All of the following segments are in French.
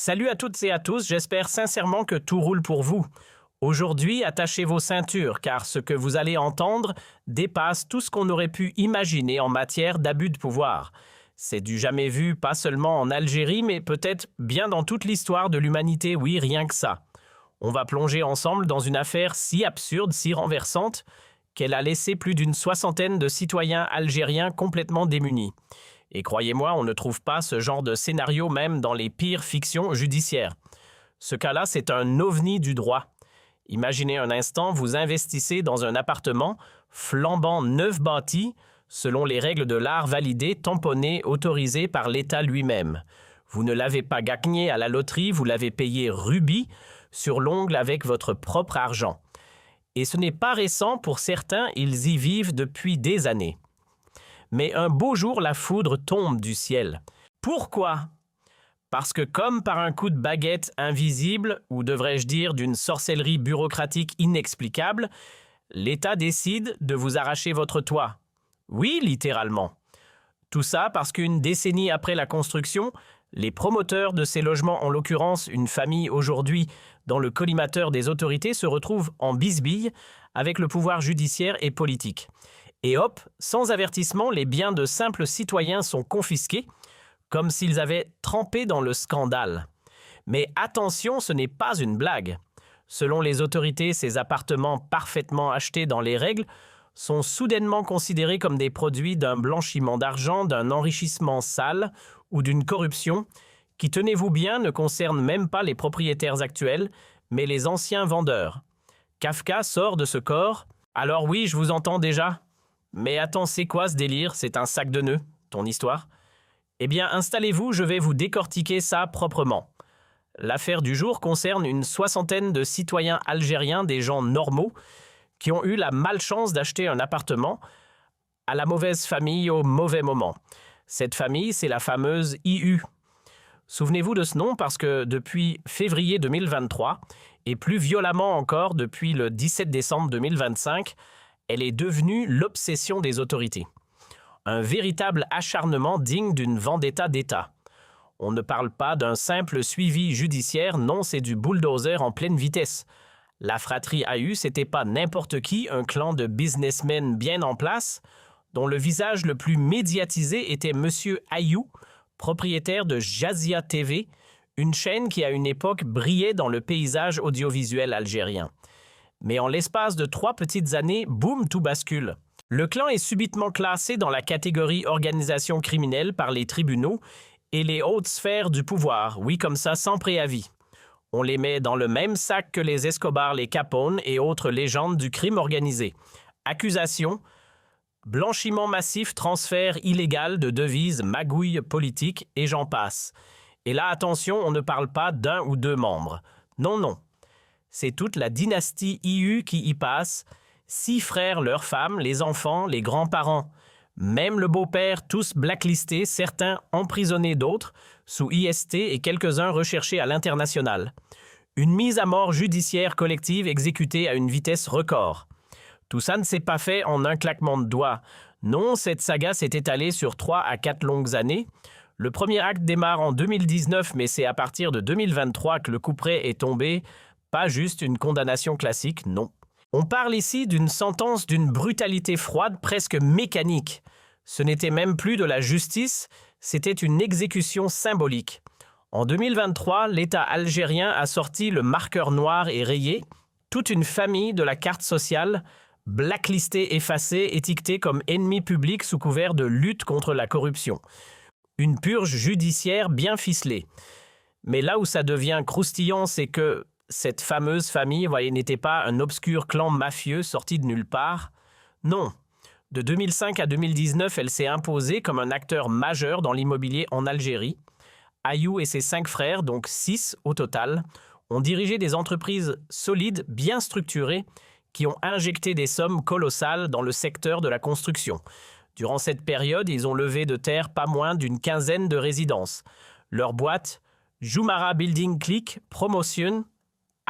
Salut à toutes et à tous, j'espère sincèrement que tout roule pour vous. Aujourd'hui, attachez vos ceintures car ce que vous allez entendre dépasse tout ce qu'on aurait pu imaginer en matière d'abus de pouvoir. C'est du jamais vu, pas seulement en Algérie, mais peut-être bien dans toute l'histoire de l'humanité, oui, rien que ça. On va plonger ensemble dans une affaire si absurde, si renversante, qu'elle a laissé plus d'une soixantaine de citoyens algériens complètement démunis. Et croyez-moi, on ne trouve pas ce genre de scénario même dans les pires fictions judiciaires. Ce cas-là, c'est un ovni du droit. Imaginez un instant, vous investissez dans un appartement flambant neuf bâti, selon les règles de l'art validées, tamponnées, autorisées par l'État lui-même. Vous ne l'avez pas gagné à la loterie, vous l'avez payé rubis, sur l'ongle avec votre propre argent. Et ce n'est pas récent, pour certains, ils y vivent depuis des années. Mais un beau jour, la foudre tombe du ciel. Pourquoi ? Parce que comme par un coup de baguette invisible, ou devrais-je dire d'une sorcellerie bureaucratique inexplicable, l'État décide de vous arracher votre toit. Oui, littéralement. Tout ça parce qu'une décennie après la construction, les promoteurs de ces logements, en l'occurrence une famille aujourd'hui dans le collimateur des autorités, se retrouvent en bisbille avec le pouvoir judiciaire et politique. Et hop, sans avertissement, les biens de simples citoyens sont confisqués, comme s'ils avaient trempé dans le scandale. Mais attention, ce n'est pas une blague. Selon les autorités, ces appartements parfaitement achetés dans les règles sont soudainement considérés comme des produits d'un blanchiment d'argent, d'un enrichissement sale ou d'une corruption qui, tenez-vous bien, ne concerne même pas les propriétaires actuels, mais les anciens vendeurs. Kafka sort de ce corps. Alors oui, je vous entends déjà. Mais attends, c'est quoi ce délire? C'est un sac de nœuds, ton histoire? Eh bien, installez-vous, je vais vous décortiquer ça proprement. L'affaire du jour concerne une soixantaine de citoyens algériens, des gens normaux, qui ont eu la malchance d'acheter un appartement à la mauvaise famille au mauvais moment. Cette famille, c'est la fameuse IU. Souvenez-vous de ce nom parce que depuis février 2023, et plus violemment encore depuis le 17 décembre 2025, elle est devenue l'obsession des autorités. Un véritable acharnement digne d'une vendetta d'État. On ne parle pas d'un simple suivi judiciaire, non, c'est du bulldozer en pleine vitesse. La fratrie AU, c'était pas n'importe qui, un clan de businessmen bien en place, dont le visage le plus médiatisé était Monsieur Ayou, propriétaire de Jazia TV, une chaîne qui à une époque brillait dans le paysage audiovisuel algérien. Mais en l'espace de 3 petites années, boum, tout bascule. Le clan est subitement classé dans la catégorie organisation criminelle par les tribunaux et les hautes sphères du pouvoir, oui comme ça, sans préavis. On les met dans le même sac que les Escobar, les Capone et autres légendes du crime organisé. Accusations, blanchiment massif, transfert illégal de devises, magouilles politiques et j'en passe. Et là, attention, on ne parle pas d'un ou deux membres. Non, non. C'est toute la dynastie IU qui y passe, 6 frères, leurs femmes, les enfants, les grands-parents. Même le beau-père, tous blacklistés, certains emprisonnés, d'autres sous IST et quelques-uns recherchés à l'international. Une mise à mort judiciaire collective exécutée à une vitesse record. Tout ça ne s'est pas fait en un claquement de doigts. Non, cette saga s'est étalée sur 3 à 4 longues années. Le premier acte démarre en 2019, mais c'est à partir de 2023 que le couperet est tombé. Pas juste une condamnation classique, non. On parle ici d'une sentence d'une brutalité froide presque mécanique. Ce n'était même plus de la justice, c'était une exécution symbolique. En 2023, l'État algérien a sorti le marqueur noir et rayé, toute une famille de la carte sociale, blacklistée, effacée, étiquetée comme ennemi public sous couvert de lutte contre la corruption. Une purge judiciaire bien ficelée. Mais là où ça devient croustillant, c'est que cette fameuse famille, voyez, n'était pas un obscur clan mafieux sorti de nulle part. Non. De 2005 à 2019, elle s'est imposée comme un acteur majeur dans l'immobilier en Algérie. Ayou et ses 5 frères, donc 6 au total, ont dirigé des entreprises solides, bien structurées, qui ont injecté des sommes colossales dans le secteur de la construction. Durant cette période, ils ont levé de terre pas moins d'une quinzaine de résidences. Leur boîte, Joumara Building Click, Promotion,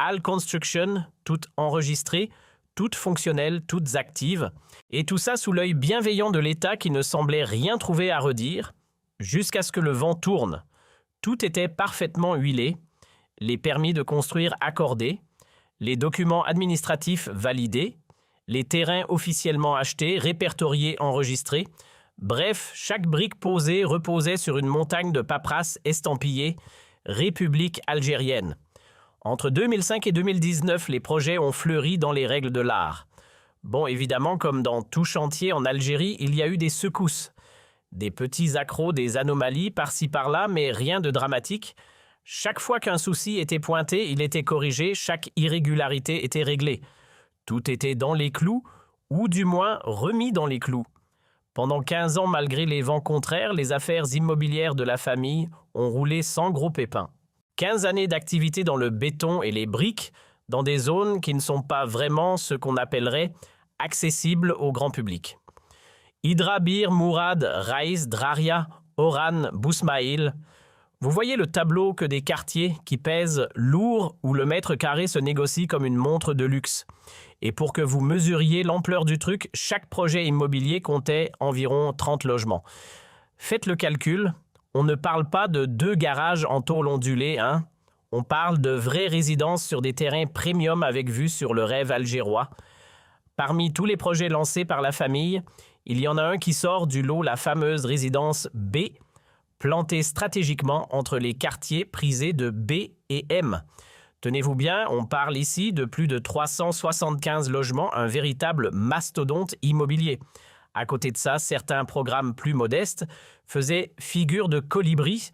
Al Construction, toutes enregistrées, toutes fonctionnelles, toutes actives. Et tout ça sous l'œil bienveillant de l'État qui ne semblait rien trouver à redire, jusqu'à ce que le vent tourne. Tout était parfaitement huilé, les permis de construire accordés, les documents administratifs validés, les terrains officiellement achetés, répertoriés, enregistrés. Bref, chaque brique posée reposait sur une montagne de paperasse estampillée « République algérienne ». Entre 2005 et 2019, les projets ont fleuri dans les règles de l'art. Bon, évidemment, comme dans tout chantier en Algérie, il y a eu des secousses. Des petits accros, des anomalies par-ci par-là, mais rien de dramatique. Chaque fois qu'un souci était pointé, il était corrigé, chaque irrégularité était réglée. Tout était dans les clous, ou du moins remis dans les clous. Pendant 15 ans, malgré les vents contraires, les affaires immobilières de la famille ont roulé sans gros pépins. 15 années d'activité dans le béton et les briques, dans des zones qui ne sont pas vraiment ce qu'on appellerait accessibles au grand public. Hydra, Bir, Mourad, Raïs, Draria, Oran, Bousmaïl. Vous voyez le tableau que des quartiers qui pèsent lourd où le mètre carré se négocie comme une montre de luxe. Et pour que vous mesuriez l'ampleur du truc, chaque projet immobilier comptait environ 30 logements. Faites le calcul, on ne parle pas de 2 garages en tôle ondulée, hein? On parle de vraies résidences sur des terrains premium avec vue sur le rêve algérois. Parmi tous les projets lancés par la famille, il y en a un qui sort du lot, la fameuse résidence B, plantée stratégiquement entre les quartiers prisés de B et M. Tenez-vous bien, on parle ici de plus de 375 logements, un véritable mastodonte immobilier. À côté de ça, certains programmes plus modestes faisaient figure de colibri,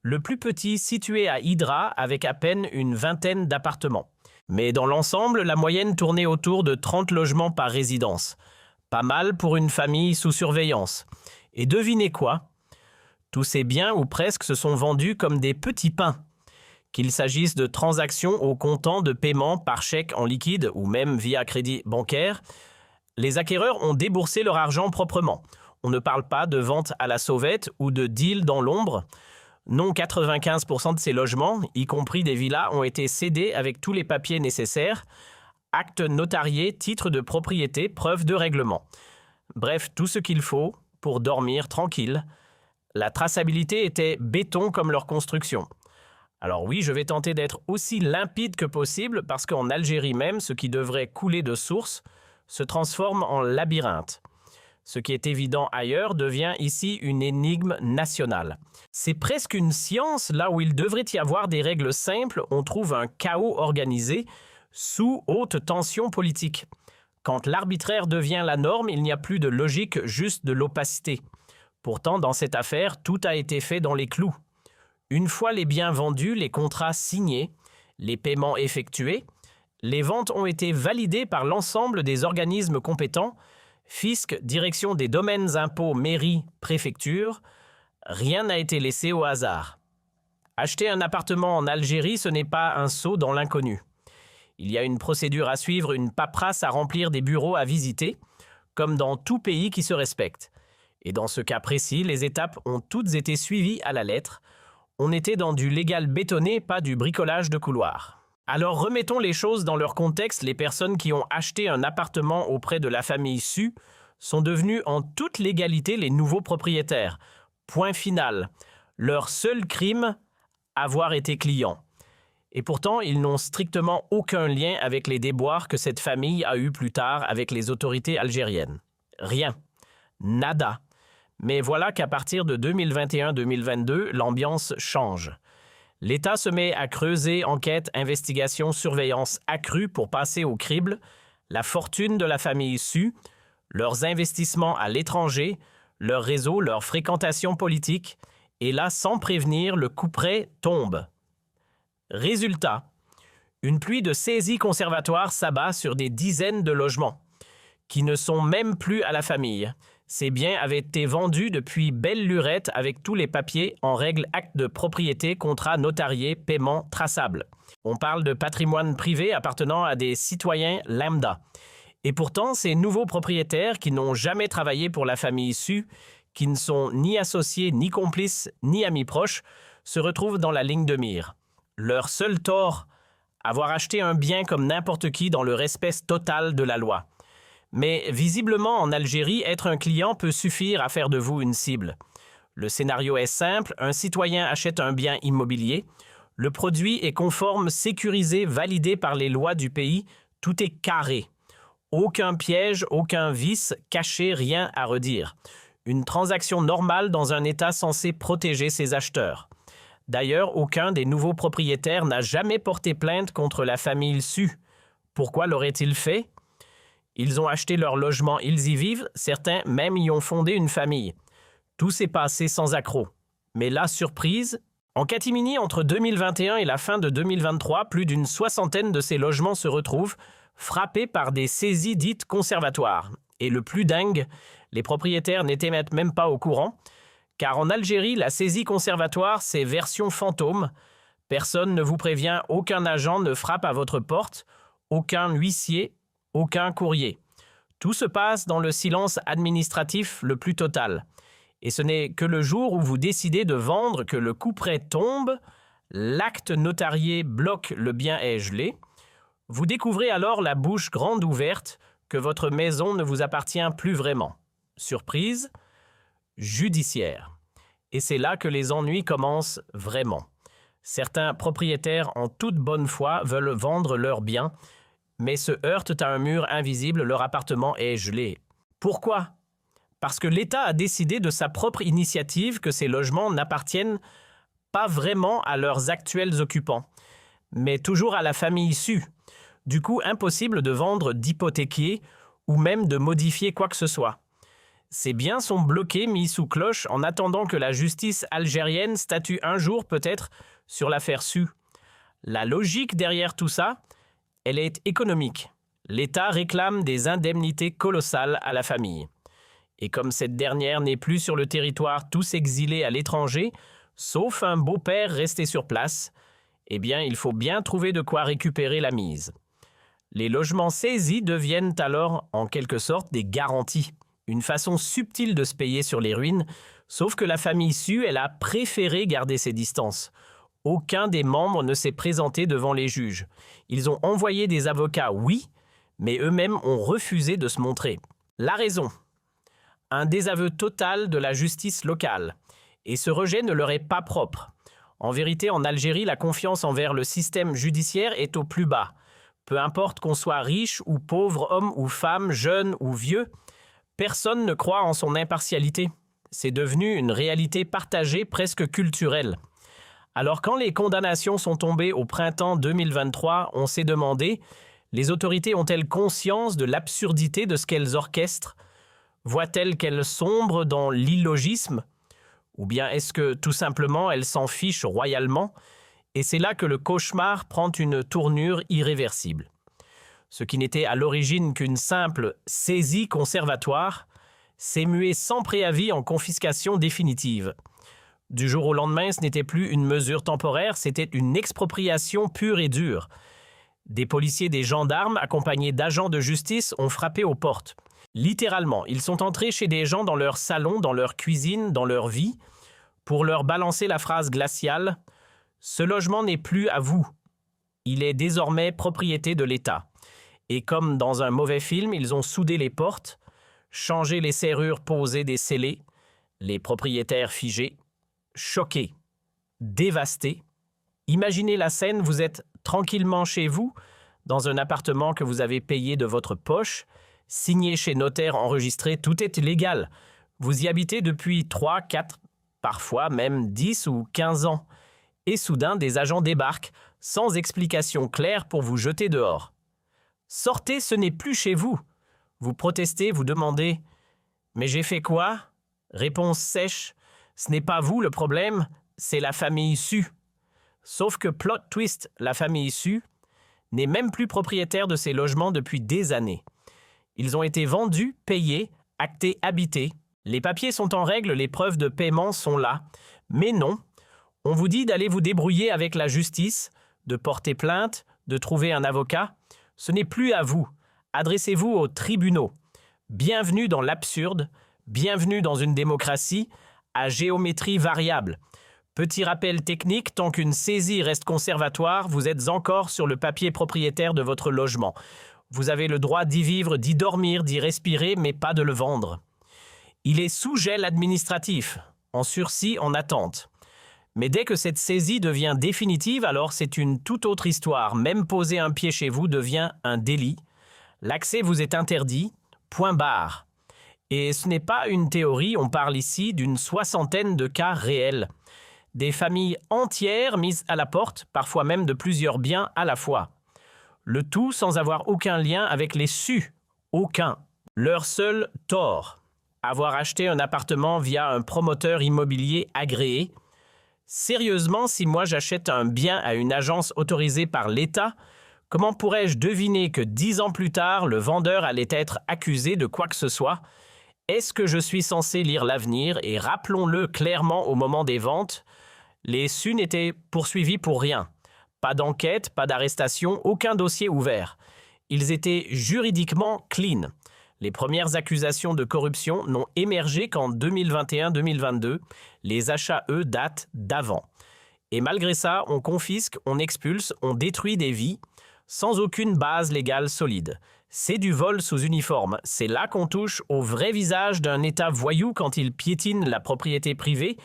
le plus petit situé à Hydra avec à peine une vingtaine d'appartements. Mais dans l'ensemble, la moyenne tournait autour de 30 logements par résidence. Pas mal pour une famille sous surveillance. Et devinez quoi? Tous ces biens, ou presque, se sont vendus comme des petits pains. Qu'il s'agisse de transactions au comptant de paiement par chèque en liquide ou même via crédit bancaire, les acquéreurs ont déboursé leur argent proprement. On ne parle pas de vente à la sauvette ou de deal dans l'ombre. Non, 95% de ces logements, y compris des villas, ont été cédés avec tous les papiers nécessaires, actes notariés, titres de propriété, preuves de règlement. Bref, tout ce qu'il faut pour dormir tranquille. La traçabilité était béton comme leur construction. Alors oui, je vais tenter d'être aussi limpide que possible parce qu'en Algérie même, ce qui devrait couler de source se transforme en labyrinthe. Ce qui est évident ailleurs devient ici une énigme nationale. C'est presque une science, là où il devrait y avoir des règles simples, on trouve un chaos organisé sous haute tension politique. Quand l'arbitraire devient la norme, il n'y a plus de logique, juste de l'opacité. Pourtant, dans cette affaire, tout a été fait dans les clous. Une fois les biens vendus, les contrats signés, les paiements effectués, les ventes ont été validées par l'ensemble des organismes compétents, fisc, direction des domaines impôts, mairie, préfecture, rien n'a été laissé au hasard. Acheter un appartement en Algérie, ce n'est pas un saut dans l'inconnu. Il y a une procédure à suivre, une paperasse à remplir, des bureaux à visiter, comme dans tout pays qui se respecte. Et dans ce cas précis, les étapes ont toutes été suivies à la lettre. On était dans du légal bétonné, pas du bricolage de couloir. Alors remettons les choses dans leur contexte. Les personnes qui ont acheté un appartement auprès de la famille Su sont devenues en toute légalité les nouveaux propriétaires. Point final. Leur seul crime, avoir été client. Et pourtant, ils n'ont strictement aucun lien avec les déboires que cette famille a eus plus tard avec les autorités algériennes. Rien. Nada. Mais voilà qu'à partir de 2021-2022, l'ambiance change. L'État se met à creuser enquête, investigation, surveillance accrue pour passer au crible la fortune de la famille Su, leurs investissements à l'étranger, leur réseau, leur fréquentation politique, et là, sans prévenir, le couperet tombe. Résultat, une pluie de saisies conservatoires s'abat sur des dizaines de logements, qui ne sont même plus à la famille. Ces biens avaient été vendus depuis belle lurette avec tous les papiers en règle, acte de propriété, contrat notarié, paiement traçable. On parle de patrimoine privé appartenant à des citoyens lambda. Et pourtant, ces nouveaux propriétaires qui n'ont jamais travaillé pour la famille Su, qui ne sont ni associés, ni complices, ni amis proches, se retrouvent dans la ligne de mire. Leur seul tort, avoir acheté un bien comme n'importe qui dans le respect total de la loi. Mais visiblement, en Algérie, être un client peut suffire à faire de vous une cible. Le scénario est simple, un citoyen achète un bien immobilier, le produit est conforme, sécurisé, validé par les lois du pays, tout est carré. Aucun piège, aucun vice, caché, rien à redire. Une transaction normale dans un État censé protéger ses acheteurs. D'ailleurs, aucun des nouveaux propriétaires n'a jamais porté plainte contre la famille Su. Pourquoi l'aurait-il fait? Ils ont acheté leur logement, ils y vivent, certains même y ont fondé une famille. Tout s'est passé sans accroc. Mais la surprise, en catimini, entre 2021 et la fin de 2023, plus d'une soixantaine de ces logements se retrouvent frappés par des saisies dites conservatoires. Et le plus dingue, les propriétaires n'étaient même pas au courant, car en Algérie, la saisie conservatoire, c'est version fantôme. Personne ne vous prévient, aucun agent ne frappe à votre porte, aucun huissier, aucun courrier. Tout se passe dans le silence administratif le plus total. Et ce n'est que le jour où vous décidez de vendre que le couperet tombe, l'acte notarié bloque, le bien est gelé. Vous découvrez alors la bouche grande ouverte que votre maison ne vous appartient plus vraiment. Surprise, judiciaire. Et c'est là que les ennuis commencent vraiment. Certains propriétaires en toute bonne foi veulent vendre leurs biens, mais se heurtent à un mur invisible, leur appartement est gelé. Pourquoi? Parce que l'État a décidé de sa propre initiative que ces logements n'appartiennent pas vraiment à leurs actuels occupants, mais toujours à la famille Su. Du coup, impossible de vendre, d'hypothéquer ou même de modifier quoi que ce soit. Ces biens sont bloqués, mis sous cloche en attendant que la justice algérienne statue un jour peut-être sur l'affaire Su. La logique derrière tout ça, elle est économique. L'État réclame des indemnités colossales à la famille. Et comme cette dernière n'est plus sur le territoire, tous exilés à l'étranger, sauf un beau-père resté sur place, eh bien, il faut bien trouver de quoi récupérer la mise. Les logements saisis deviennent alors, en quelque sorte, des garanties. Une façon subtile de se payer sur les ruines, sauf que la famille Su, elle a préféré garder ses distances. Aucun des membres ne s'est présenté devant les juges. Ils ont envoyé des avocats, oui, mais eux-mêmes ont refusé de se montrer. La raison? Un désaveu total de la justice locale. Et ce rejet ne leur est pas propre. En vérité, en Algérie, la confiance envers le système judiciaire est au plus bas. Peu importe qu'on soit riche ou pauvre, homme ou femme, jeune ou vieux, personne ne croit en son impartialité. C'est devenu une réalité partagée, presque culturelle. Alors quand les condamnations sont tombées au printemps 2023, on s'est demandé, les autorités ont-elles conscience de l'absurdité de ce qu'elles orchestrent? Voient-elles qu'elles sombrent dans l'illogisme? Ou bien est-ce que, tout simplement, elles s'en fichent royalement? Et c'est là que le cauchemar prend une tournure irréversible. Ce qui n'était à l'origine qu'une simple saisie conservatoire s'est mué sans préavis en confiscation définitive. Du jour au lendemain, ce n'était plus une mesure temporaire, c'était une expropriation pure et dure. Des policiers, des gendarmes, accompagnés d'agents de justice, ont frappé aux portes. Littéralement, ils sont entrés chez des gens dans leur salon, dans leur cuisine, dans leur vie, pour leur balancer la phrase glaciale « Ce logement n'est plus à vous. Il est désormais propriété de l'État. » Et comme dans un mauvais film, ils ont soudé les portes, changé les serrures, posé des scellés, les propriétaires figés, choqués, dévastés. Imaginez la scène, vous êtes tranquillement chez vous, dans un appartement que vous avez payé de votre poche, signé chez notaire, enregistré, tout est légal. Vous y habitez depuis 3, 4, parfois même 10 ou 15 ans. Et soudain, des agents débarquent, sans explication claire pour vous jeter dehors. Sortez, ce n'est plus chez vous. Vous protestez, vous demandez « Mais j'ai fait quoi ?» Réponse sèche « Ce n'est pas vous le problème, c'est la famille Su. » Sauf que plot twist, la famille Su n'est même plus propriétaire de ces logements depuis des années. Ils ont été vendus, payés, actés, habités. Les papiers sont en règle, les preuves de paiement sont là. Mais non, on vous dit d'aller vous débrouiller avec la justice, de porter plainte, de trouver un avocat. Ce n'est plus à vous. Adressez-vous aux tribunaux. Bienvenue dans l'absurde, bienvenue dans une démocratie à géométrie variable. Petit rappel technique, tant qu'une saisie reste conservatoire, vous êtes encore sur le papier propriétaire de votre logement. Vous avez le droit d'y vivre, d'y dormir, d'y respirer, mais pas de le vendre. Il est sous gel administratif. en sursis, en attente. Mais dès que cette saisie devient définitive, alors c'est une toute autre histoire. Même poser un pied chez vous devient un délit. L'accès vous est interdit, point barre. Et ce n'est pas une théorie, on parle ici d'une 60aine de cas réels. Des familles entières mises à la porte, parfois même de plusieurs biens à la fois. Le tout sans avoir aucun lien avec les sus, aucun. Leur seul tort, avoir acheté un appartement via un promoteur immobilier agréé. Sérieusement, si moi j'achète un bien à une agence autorisée par l'État, comment pourrais-je deviner que 10 ans plus tard, le vendeur allait être accusé de quoi que ce soit? Est-ce que je suis censé lire l'avenir? Et rappelons-le clairement au moment des ventes, les sus n'étaient poursuivis pour rien. Pas d'enquête, pas d'arrestation, aucun dossier ouvert. Ils étaient juridiquement clean. Les premières accusations de corruption n'ont émergé qu'en 2021-2022. Les achats, eux, datent d'avant. Et malgré ça, on confisque, on expulse, on détruit des vies, sans aucune base légale solide. C'est du vol sous uniforme. C'est là qu'on touche au vrai visage d'un État voyou quand il piétine la propriété privée,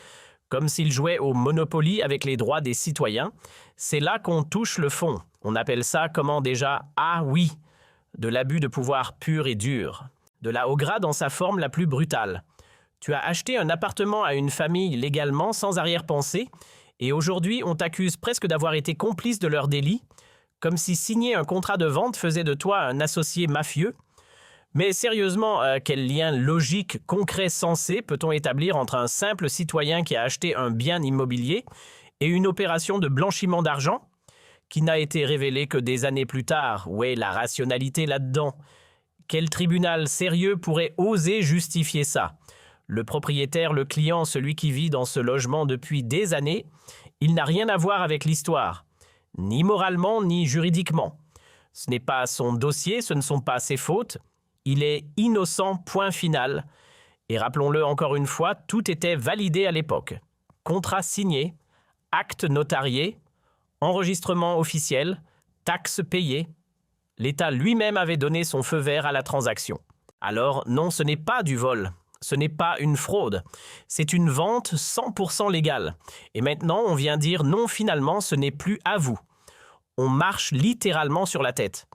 comme s'il jouait au Monopoly avec les droits des citoyens. C'est là qu'on touche le fond. On appelle ça comment déjà? Ah oui, de l'abus de pouvoir pur et dur. De la Ogra dans sa forme la plus brutale. Tu as acheté un appartement à une famille légalement, sans arrière-pensée, et aujourd'hui on t'accuse presque d'avoir été complice de leur délit, comme si signer un contrat de vente faisait de toi un associé mafieux. Mais sérieusement, quel lien logique, concret, sensé peut-on établir entre un simple citoyen qui a acheté un bien immobilier et une opération de blanchiment d'argent qui n'a été révélée que des années plus tard? Où est la rationalité là-dedans? Quel tribunal sérieux pourrait oser justifier ça? Le propriétaire, le client, celui qui vit dans ce logement depuis des années, il n'a rien à voir avec l'histoire. Ni moralement, ni juridiquement. Ce n'est pas son dossier, ce ne sont pas ses fautes. Il est innocent, point final. Et rappelons-le encore une fois, tout était validé à l'époque. Contrat signé, acte notarié, enregistrement officiel, taxes payées. L'État lui-même avait donné son feu vert à la transaction. Alors non, ce n'est pas du vol. Ce n'est pas une fraude. C'est une vente 100% légale. Et maintenant, on vient dire non, finalement, ce n'est plus à vous. On marche littéralement sur la tête.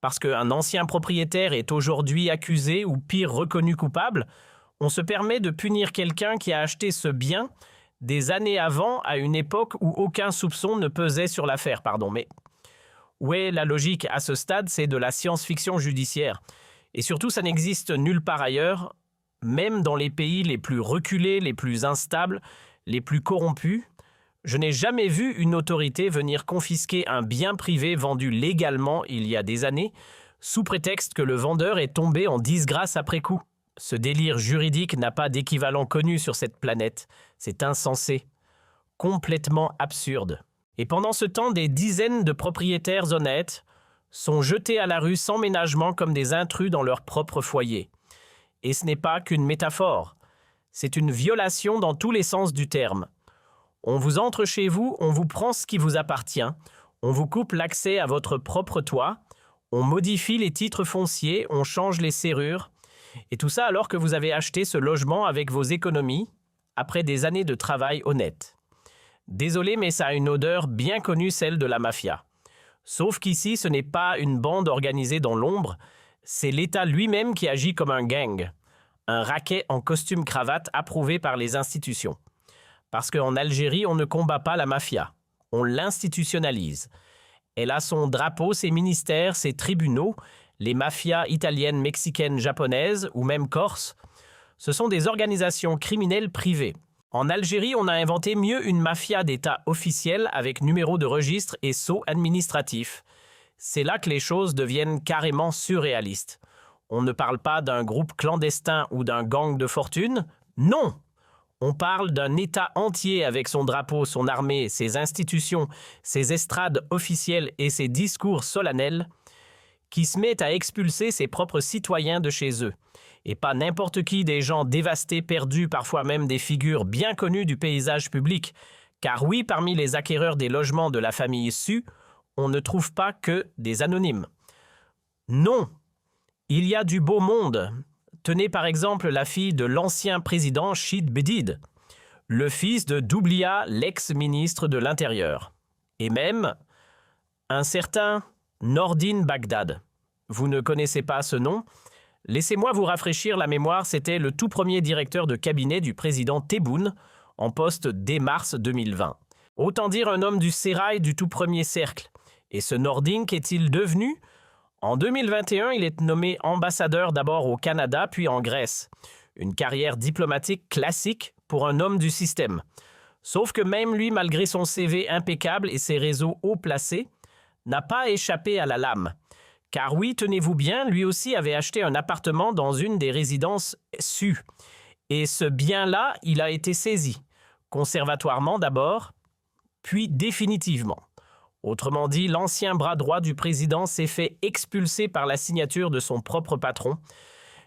Parce qu'un ancien propriétaire est aujourd'hui accusé ou pire reconnu coupable, on se permet de punir quelqu'un qui a acheté ce bien des années avant, à une époque où aucun soupçon ne pesait sur l'affaire. Mais où est la logique à ce stade? C'est de la science-fiction judiciaire. Et surtout, ça n'existe nulle part ailleurs. Même dans les pays les plus reculés, les plus instables, les plus corrompus, je n'ai jamais vu une autorité venir confisquer un bien privé vendu légalement il y a des années, sous prétexte que le vendeur est tombé en disgrâce après coup. Ce délire juridique n'a pas d'équivalent connu sur cette planète. C'est insensé, complètement absurde. Et pendant ce temps, des dizaines de propriétaires honnêtes sont jetés à la rue sans ménagement comme des intrus dans leur propre foyer. Et ce n'est pas qu'une métaphore. C'est une violation dans tous les sens du terme. On vous entre chez vous, on vous prend ce qui vous appartient, on vous coupe l'accès à votre propre toit, on modifie les titres fonciers, on change les serrures, et tout ça alors que vous avez acheté ce logement avec vos économies, après des années de travail honnête. Désolé, mais ça a une odeur bien connue, celle de la mafia. Sauf qu'ici, ce n'est pas une bande organisée dans l'ombre, c'est l'État lui-même qui agit comme un gang, un racket en costume-cravate approuvé par les institutions. Parce qu'en Algérie, on ne combat pas la mafia, on l'institutionnalise. Elle a son drapeau, ses ministères, ses tribunaux, les mafias italiennes, mexicaines, japonaises ou même corses. Ce sont des organisations criminelles privées. En Algérie, on a inventé mieux une mafia d'État officielle avec numéro de registre et sceau administratif. C'est là que les choses deviennent carrément surréalistes. On ne parle pas d'un groupe clandestin ou d'un gang de fortune. Non! On parle d'un État entier avec son drapeau, son armée, ses institutions, ses estrades officielles et ses discours solennels qui se met à expulser ses propres citoyens de chez eux. Et pas n'importe qui, des gens dévastés, perdus, parfois même des figures bien connues du paysage public. Car oui, parmi les acquéreurs des logements de la famille Su, on ne trouve pas que des anonymes. Non, il y a du beau monde. Tenez par exemple la fille de l'ancien président Chid Bédid. le fils de Doumbia, l'ex-ministre de l'Intérieur, et même un certain Nordin Bagdad. Vous ne connaissez pas ce nom? Laissez-moi vous rafraîchir la mémoire, c'était le tout premier directeur de cabinet du président Tebboune, en poste dès mars 2020. Autant dire un homme du sérail du tout premier cercle. Et ce Nordin, qu'est-il devenu? En 2021, il est nommé ambassadeur d'abord au Canada, puis en Grèce. Une carrière diplomatique classique pour un homme du système. Sauf que même lui, malgré son CV impeccable et ses réseaux haut placés, n'a pas échappé à la lame. Car oui, tenez-vous bien, lui aussi avait acheté un appartement dans une des résidences SU. Et ce bien-là, il a été saisi. Conservatoirement d'abord, puis définitivement. Autrement dit, l'ancien bras droit du président s'est fait expulser par la signature de son propre patron.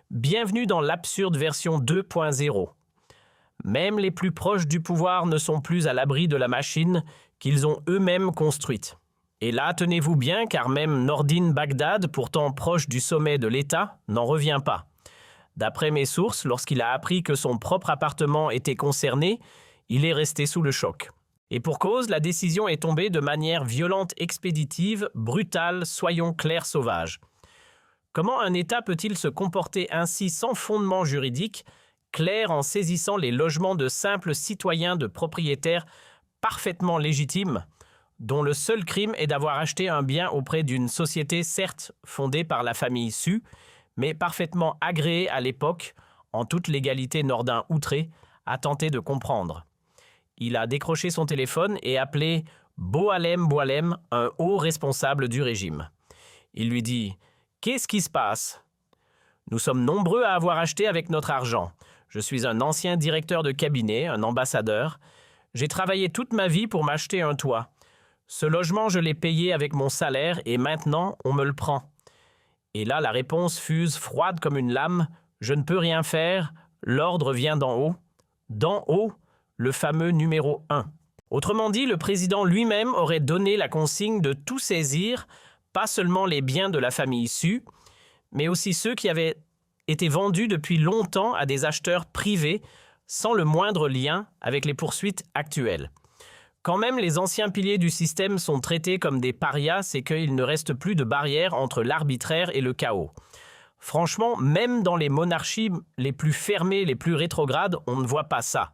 Bienvenue dans l'absurde version 2.0. Même les plus proches du pouvoir ne sont plus à l'abri de la machine qu'ils ont eux-mêmes construite. Et là, tenez-vous bien, car même Nordin Bagdad, pourtant proche du sommet de l'État, n'en revient pas. D'après mes sources, lorsqu'il a appris que son propre appartement était concerné, il est resté sous le choc. Et pour cause, la décision est tombée de manière violente, expéditive, brutale, soyons clairs, sauvage. Comment un État peut-il se comporter ainsi sans fondement juridique, clair en saisissant les logements de simples citoyens de propriétaires parfaitement légitimes, dont le seul crime est d'avoir acheté un bien auprès d'une société certes fondée par la famille Su, mais parfaitement agréée à l'époque, en toute légalité Nordin outré, a tenté de comprendre. Il a décroché son téléphone et appelé Boalem Boalem, un haut responsable du régime. Il lui dit « Qu'est-ce qui se passe ? Nous sommes nombreux à avoir acheté avec notre argent. Je suis un ancien directeur de cabinet, un ambassadeur. J'ai travaillé toute ma vie pour m'acheter un toit. Ce logement, je l'ai payé avec mon salaire et maintenant, on me le prend. » Et là, la réponse fuse froide comme une lame. « Je ne peux rien faire. L'ordre vient d'en haut. » D'en haut, le fameux numéro 1. Autrement dit, le président lui-même aurait donné la consigne de tout saisir, pas seulement les biens de la famille Su, mais aussi ceux qui avaient été vendus depuis longtemps à des acheteurs privés, sans le moindre lien avec les poursuites actuelles. Quand même les anciens piliers du système sont traités comme des parias, c'est qu'il ne reste plus de barrière entre l'arbitraire et le chaos. Franchement, même dans les monarchies les plus fermées, les plus rétrogrades, on ne voit pas ça.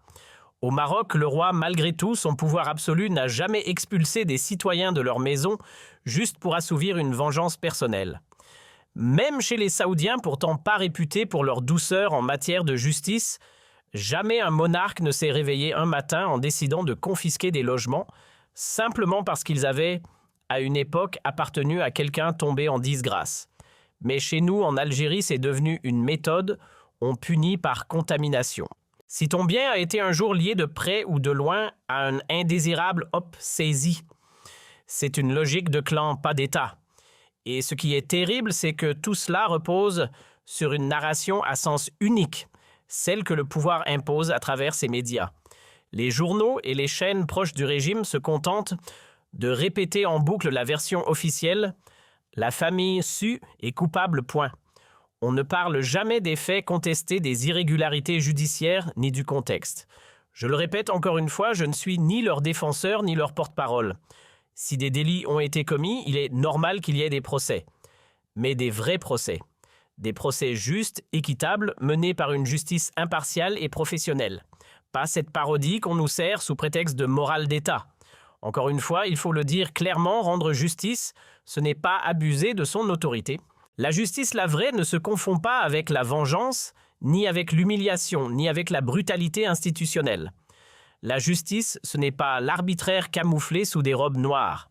Au Maroc, le roi, malgré tout, son pouvoir absolu, n'a jamais expulsé des citoyens de leur maison juste pour assouvir une vengeance personnelle. Même chez les Saoudiens, pourtant pas réputés pour leur douceur en matière de justice, jamais un monarque ne s'est réveillé un matin en décidant de confisquer des logements, simplement parce qu'ils avaient, à une époque, appartenu à quelqu'un tombé en disgrâce. Mais chez nous, en Algérie, c'est devenu une méthode, on punit par contamination. Si ton bien a été un jour lié de près ou de loin à un indésirable hop saisi, c'est une logique de clan, pas d'État. Et ce qui est terrible, c'est que tout cela repose sur une narration à sens unique, celle que le pouvoir impose à travers ses médias. Les journaux et les chaînes proches du régime se contentent de répéter en boucle la version officielle « La famille Su est coupable, point ». On ne parle jamais des faits contestés, des irrégularités judiciaires, ni du contexte. Je le répète encore une fois, je ne suis ni leur défenseur, ni leur porte-parole. Si des délits ont été commis, il est normal qu'il y ait des procès. Mais des vrais procès. Des procès justes, équitables, menés par une justice impartiale et professionnelle. Pas cette parodie qu'on nous sert sous prétexte de morale d'État. Encore une fois, il faut le dire clairement, rendre justice, ce n'est pas abuser de son autorité. La justice, la vraie, ne se confond pas avec la vengeance, ni avec l'humiliation, ni avec la brutalité institutionnelle. La justice, ce n'est pas l'arbitraire camouflé sous des robes noires.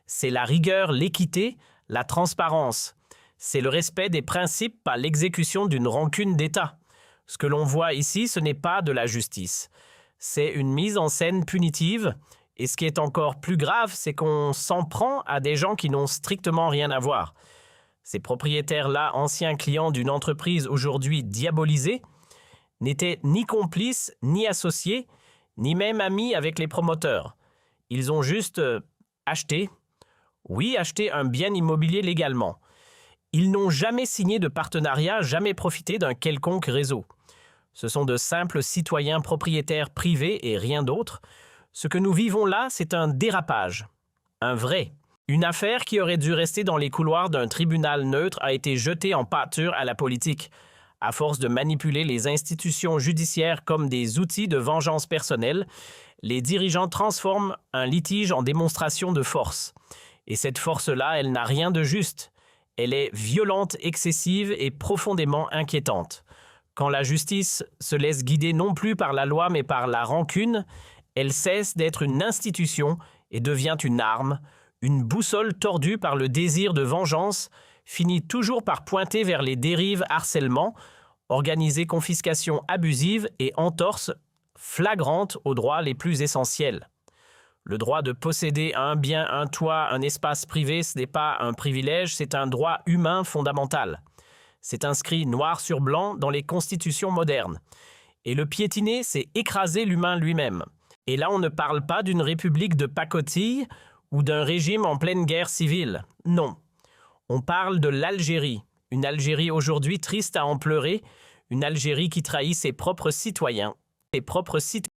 C'est la rigueur, l'équité, la transparence. C'est le respect des principes, pas l'exécution d'une rancune d'État. Ce que l'on voit ici, ce n'est pas de la justice. C'est une mise en scène punitive, et ce qui est encore plus grave, c'est qu'on s'en prend à des gens qui n'ont strictement rien à voir. Ces propriétaires-là, anciens clients d'une entreprise aujourd'hui diabolisée, n'étaient ni complices, ni associés, ni même amis avec les promoteurs. Ils ont juste acheté un bien immobilier légalement. Ils n'ont jamais signé de partenariat, jamais profité d'un quelconque réseau. Ce sont de simples citoyens propriétaires privés et rien d'autre. Ce que nous vivons là, c'est un dérapage. Un vrai. Une affaire qui aurait dû rester dans les couloirs d'un tribunal neutre a été jetée en pâture à la politique. À force de manipuler les institutions judiciaires comme des outils de vengeance personnelle, les dirigeants transforment un litige en démonstration de force. Et cette force-là, elle n'a rien de juste. Elle est violente, excessive et profondément inquiétante. Quand la justice se laisse guider non plus par la loi mais par la rancune, elle cesse d'être une institution et devient une arme, une boussole tordue par le désir de vengeance, finit toujours par pointer vers les dérives harcèlement, organiser confiscation abusive et entorse flagrante aux droits les plus essentiels. Le droit de posséder un bien, un toit, un espace privé, ce n'est pas un privilège, c'est un droit humain fondamental. C'est inscrit noir sur blanc dans les constitutions modernes. Et le piétiner, c'est écraser l'humain lui-même. Et là, on ne parle pas d'une république de pacotille ou d'un régime en pleine guerre civile. Non. On parle de l'Algérie. Une Algérie aujourd'hui triste à en pleurer, une Algérie qui trahit ses propres citoyens. Ses propres citoyens.